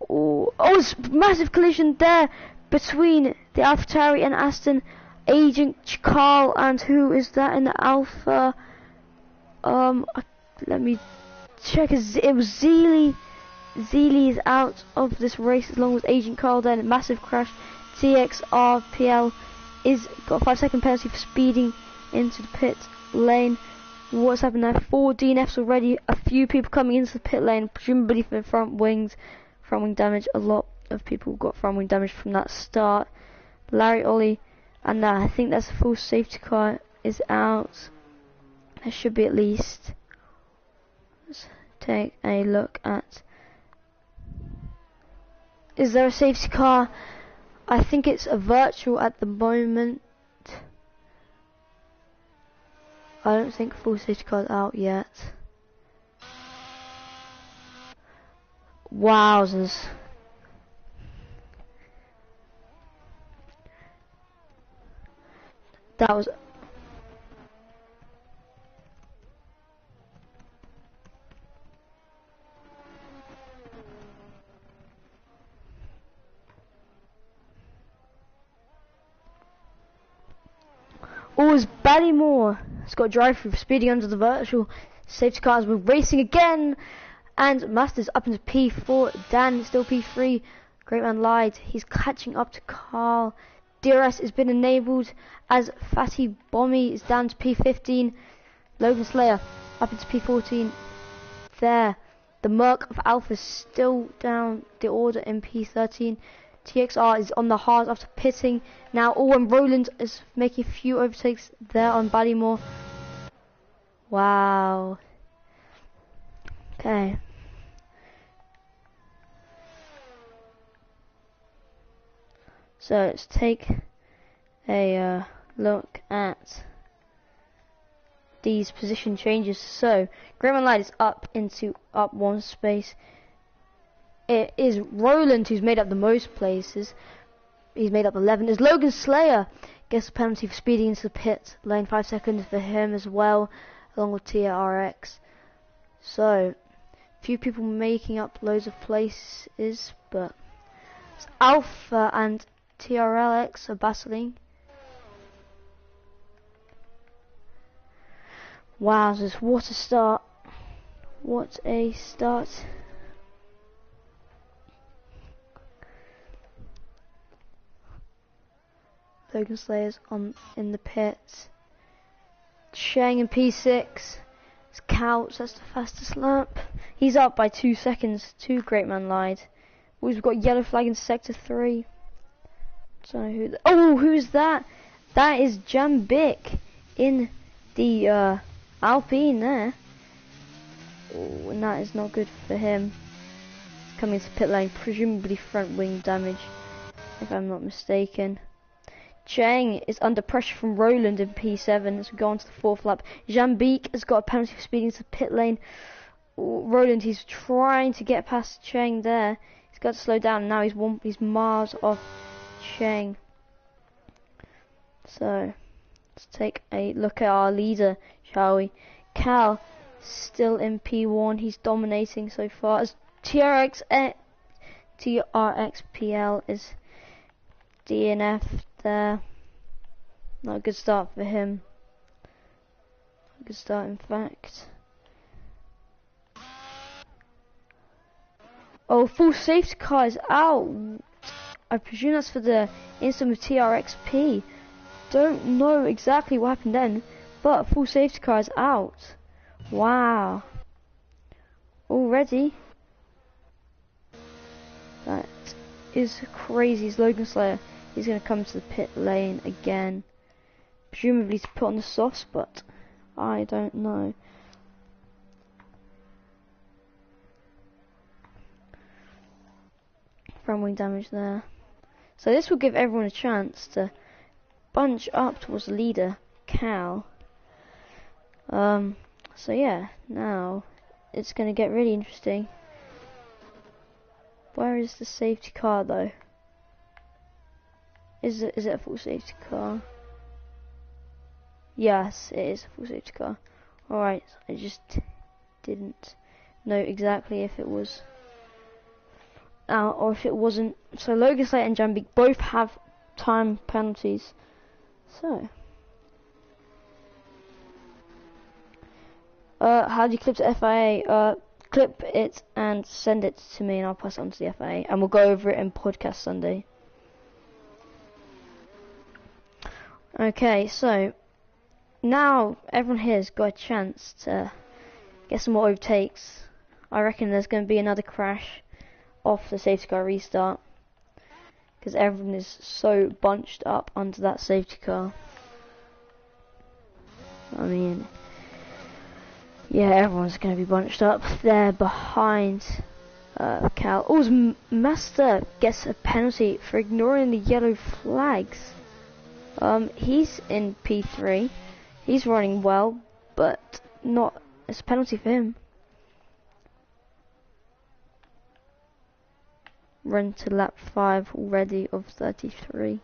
Oh, it's massive collision there between the AlphaTauri and Aston. Agent Carl, and who is that in the Alpha? Let me check. It was Zeely. Zeely is out of this race along with Agent Carl. Then massive crash. TXRPL is got a 5-second penalty for speeding into the pit lane. What's happened there? 4 DNFs already. A few people coming into the pit lane, presumably for front wing damage. A lot of people got front wing damage from that start. Larry Ollie, and I think that's the full safety car is out. There should be at least. Let's take a look at. Is there a safety car? I think it's a virtual at the moment. I don't think full safety car's out yet. Wowzers. That was... Oh, it's Ballymore. It's got a drive through speeding under the virtual safety cars. We're racing again. And Masters up into P4. Dan is still P3. Great Man Lied. He's catching up to Carl. DRS has been enabled as Fatty Bommy is down to P15. Logan Slayer up into P14. There. The Merc of Alpha is still down the order in P13. TXR is on the hard after pitting. Now Owen Roland is making a few overtakes there on Ballymore. Wow. Okay. So let's take a look at these position changes. So Graham Light is up into up one space. It is Roland who's made up the most places. he's made up 11. Is Logan Slayer gets a penalty for speeding into the pit lane. 5 seconds for him as well, along with TRX. So, few people making up loads of places, but Alpha and TRLX are battling. Wow, what a start. What a start. Logan Slayer's in the pits. Cheng in P6. It's Couch, that's the fastest lap. He's up by 2 seconds. 2 Great Man lied. We've got yellow flag in sector 3. Don't know who. Oh, who's that? That is Jambic in the Alpine there. Oh, and that is not good for him. He's coming into pit lane, presumably front wing damage, if I'm not mistaken. Cheng is under pressure from Roland in P7 as we go on to the 4th lap. Jambic has got a penalty for speeding into the pit lane. Oh, Roland, he's trying to get past Cheng there. He's got to slow down, and now he's miles off Cheng. So, let's take a look at our leader, shall we? Cal, still in P1, he's dominating so far. As TRXPL is DNF there. Not a good start for him. A good start, in fact. Oh, full safety car is out. I presume that's for the incident with TRXP. Don't know exactly what happened then, but full safety car is out. Wow. Already? That is crazy. It's Logan Slayer. He's going to come to the pit lane again. Presumably to put on the softs, but I don't know. Front wing damage there. So this will give everyone a chance to bunch up towards the leader, Cal. So yeah, now it's going to get really interesting. Where is the safety car though? Is it a full safety car? Yes, it is a full safety car. Alright, I just didn't know exactly if it was out or if it wasn't. So Logan Slater and Jambic both have time penalties. So how do you clip to FIA? Clip it and send it to me and I'll pass it on to the FIA and we'll go over it in podcast Sunday. Okay, so now everyone here's got a chance to get some more overtakes. I reckon there's going to be another crash off the safety car restart because everyone is so bunched up under that safety car. I mean, yeah, everyone's going to be bunched up there behind Cal. Oh, Master gets a penalty for ignoring the yellow flags. He's in P3. He's running well, but not. It's a penalty for him. Run to lap 5 already of 33.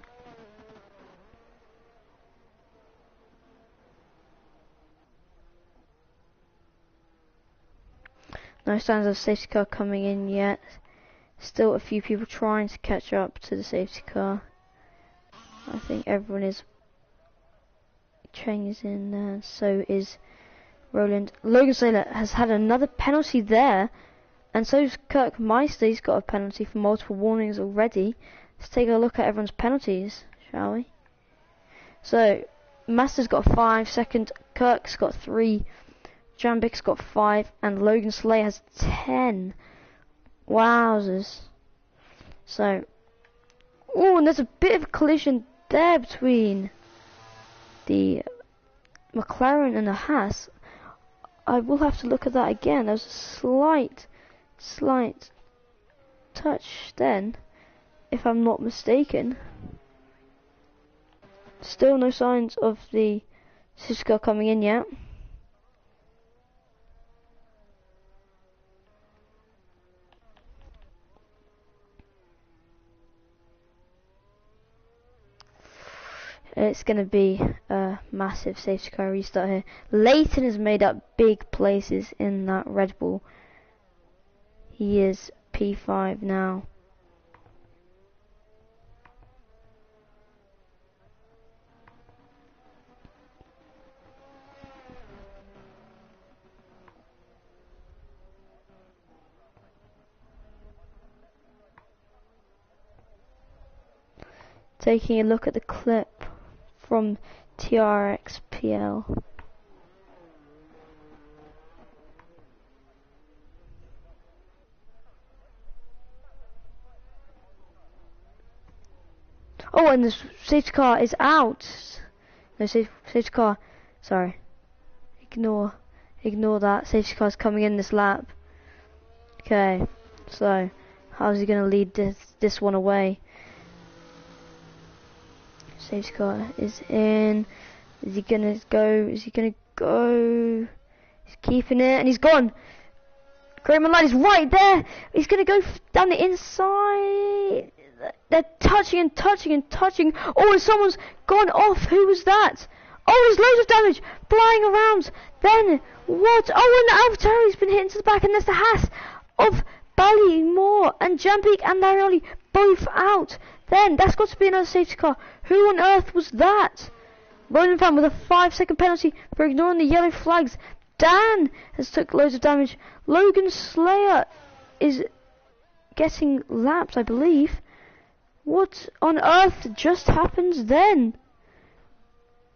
No signs of safety car coming in yet. Still a few people trying to catch up to the safety car. I think everyone is. Cheng is in there, so is Roland. Logan Saylor has had another penalty there, and so is Kirk Meister. He's got a penalty for multiple warnings already. Let's take a look at everyone's penalties, shall we? So, Master's got 5 second, Kirk's got 3, Jambic's got 5, and Logan Slay has 10. Wowzers. So, oh, and there's a bit of a collision there between the McLaren and the Haas. I will have to look at that again. There was a slight touch then, if I'm not mistaken. Still no signs of the safety car coming in yet. It's going to be a massive safety car restart here. Leighton has made up big places in that Red Bull. He is P5 now. Taking a look at the clip from TRXPL. Oh, and the safety car is out. No, safety car. Sorry. Ignore that. Safety car's coming in this lap. Okay. So, how's he gonna lead this one away? Safety car is in. Is he gonna go? Is he gonna go? He's keeping it, and he's gone. Great man, is right there. He's gonna go down the inside. They're touching and touching and touching. Oh, and someone's gone off. Who was that? Oh, there's loads of damage flying around. Then what? Oh, and AlphaTauri's been hit into the back, and there's the Haas of Ballymore and Jambeek and Larioli both out. Then that's got to be another safety car. Who on earth was that? Ronan Fan with a 5-second penalty for ignoring the yellow flags. Dan has took loads of damage. Logan Slayer is getting lapped, I believe. What on earth just happened then?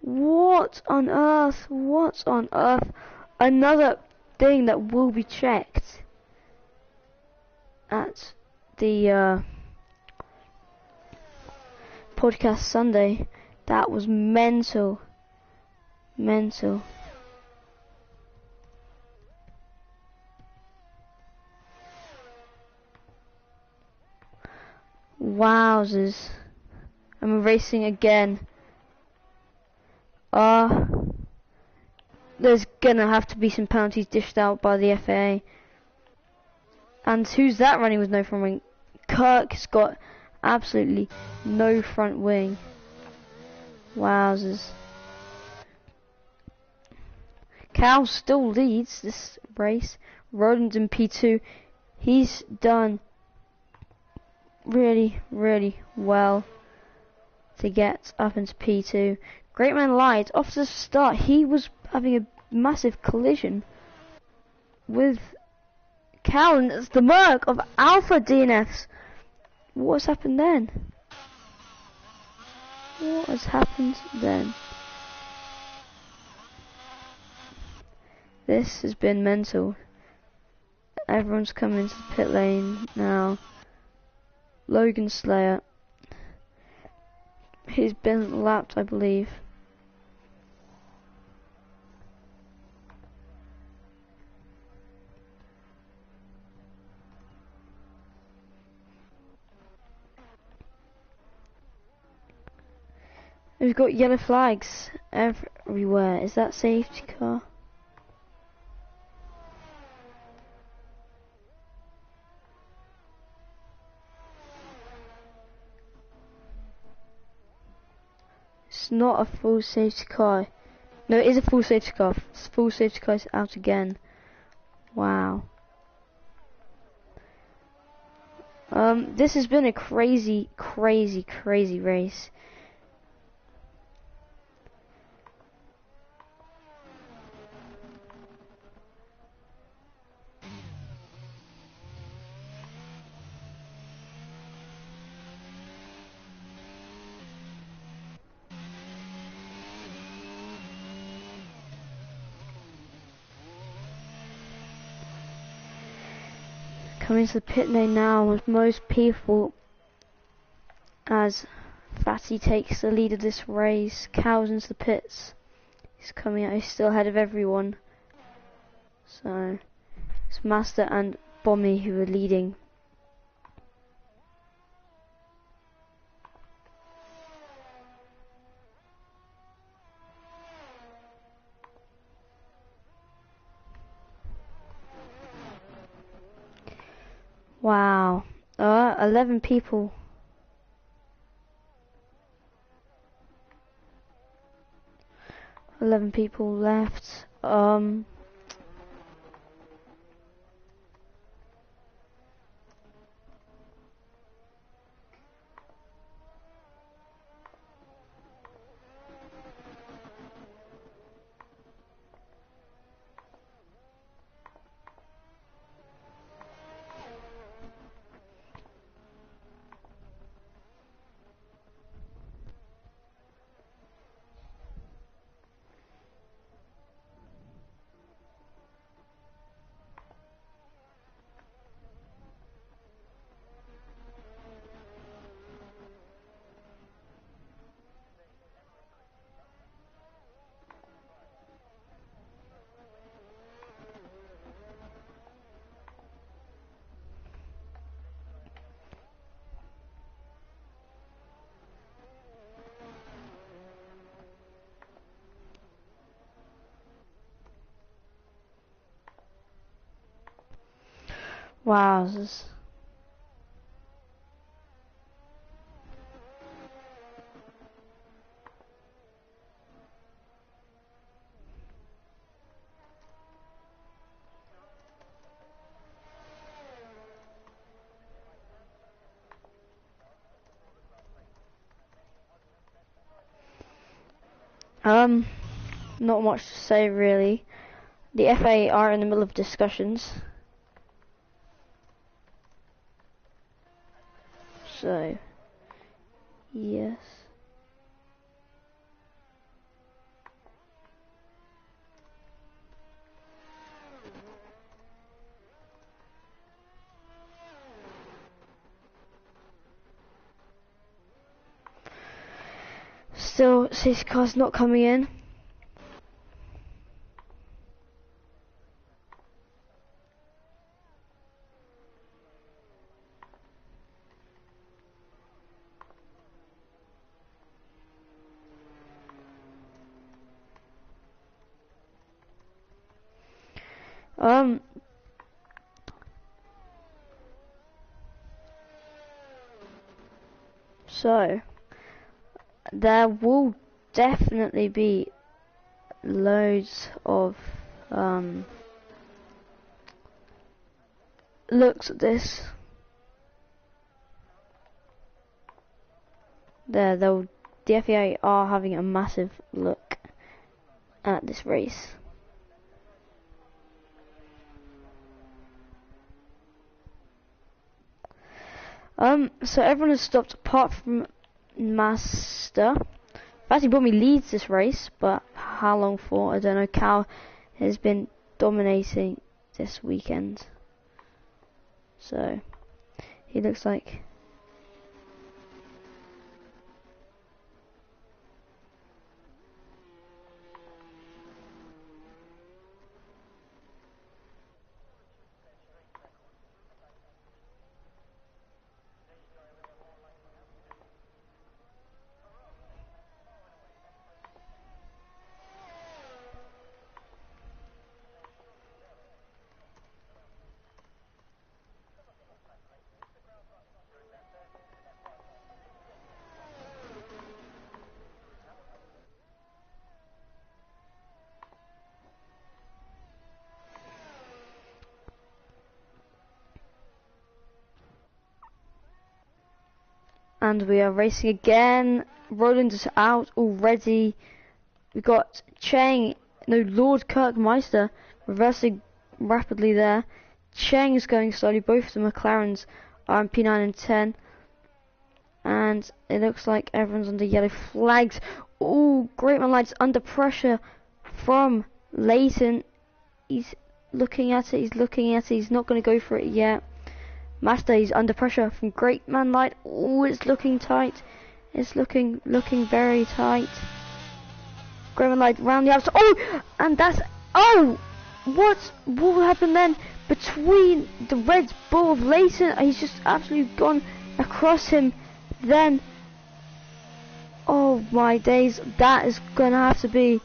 What on earth? What on earth? Another thing that will be checked at the podcast Sunday. That was mental. Mental. Wowzers. I'm racing again. There's gonna have to be some penalties dished out by the FAA. And who's that running with no front wing? Kirk's got absolutely no front wing. Wowzers. Cal still leads this race. Roland's in P2. He's done really, really well to get up into P2. Great Man lied. Off to the start, he was having a massive collision with Cal, and it's the Merc of Alpha DNFs. What's happened then? What has happened then? This has been mental. Everyone's coming into the pit lane now. Logan Slayer. He's been lapped, I believe. We've got yellow flags everywhere. Is that safety car? It's not a full safety car. No, it is a full safety car. Full safety car is out again. Wow. This has been a crazy, crazy, crazy race. Coming to the pit lane now with most people as Fatty takes the lead of this race. Cows into the pits. He's coming out, he's still ahead of everyone. So it's Master and Bommy who are leading. Wow, 11 people. 11 people left. Wowzers. Not much to say really. The FA are in the middle of discussions. So, yes. Still, safety car's not coming in. So, there will definitely be loads of looks at this. The FA are having a massive look at this race. So everyone has stopped apart from Master. Actually brought me leads this race, but how long for? I don't know. Cal has been dominating this weekend. So, he looks like... And we are racing again. Roland is out already. We got Lord Kirkmeister reversing rapidly there. Cheng is going slowly. Both of the McLarens are in P9 and 10. And it looks like everyone's under yellow flags. Oh, Great Man Lights under pressure from Leighton. He's looking at it. He's not going to go for it yet. Master, he's under pressure from Great Man Light. Oh, it's looking tight. It's looking very tight. Great Man Light round the outside. Oh, and that's... Oh! What will happen then between the Red Bull of Leighton? He's just absolutely gone across him. Then... Oh my days. That is going to have to be...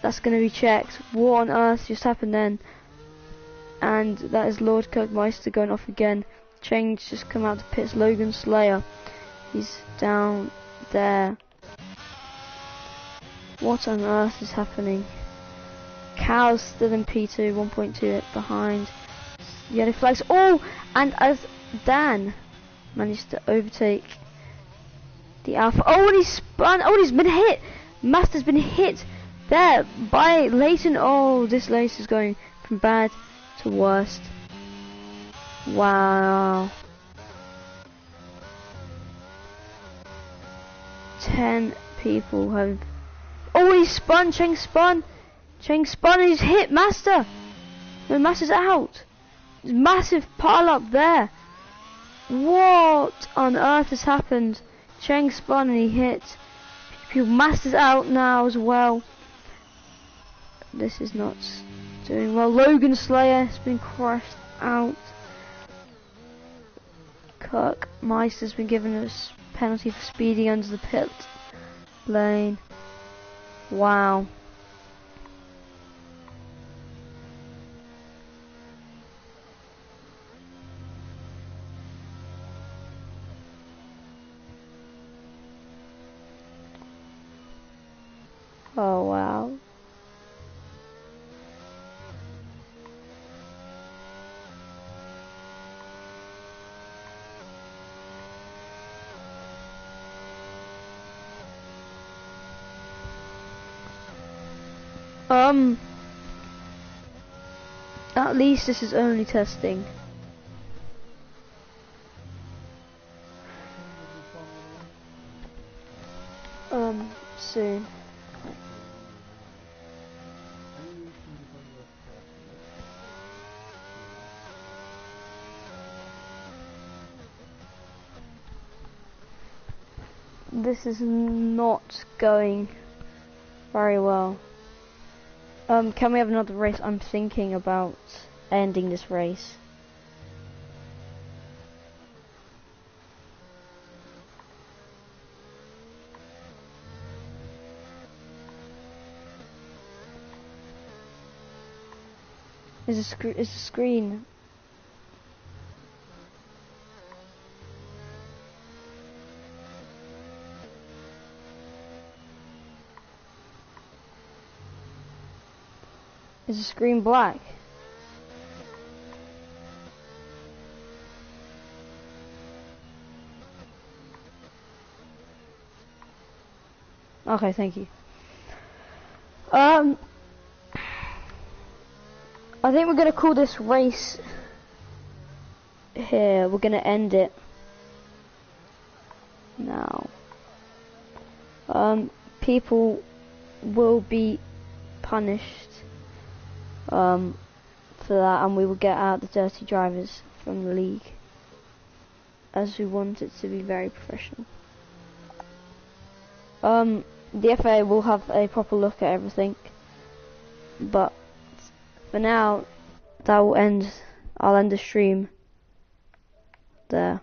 That's going to be checked. What on earth just happened then? And that is Lord Kirkmeister going off again. Change just come out to pits. Logan Slayer, he's down there. What on earth is happening? Cal's still in P2, 1.2 behind. Yellow flags. Oh, and as Dan managed to overtake the Alpha. Oh, and he's spun. Oh, and he's been hit. Master's been hit there by Leighton. Oh, this race is going from bad to worst. Wow. 10 people have. Oh, he spun. Cheng spun. Cheng spun and he's hit Master. No, Master's out. There's massive pile up there. What on earth has happened? Cheng spun and he hit. Master's out now as well. This is not doing well. Logan Slayer has been crashed out. Kirk Meister's been given a penalty for speeding under the pit lane. Wow. Oh wow. At least this is only testing. Soon. This is not going very well. Can we have another race? I'm thinking about ending this race. Is a screen? Is the screen black? Okay, thank you. I think we're gonna call this race here. We're gonna end it now. People will be punished for that, and we will get out the dirty drivers from the league, as we want it to be very professional. The FA will have a proper look at everything, but for now, that will end. I'll end the stream there.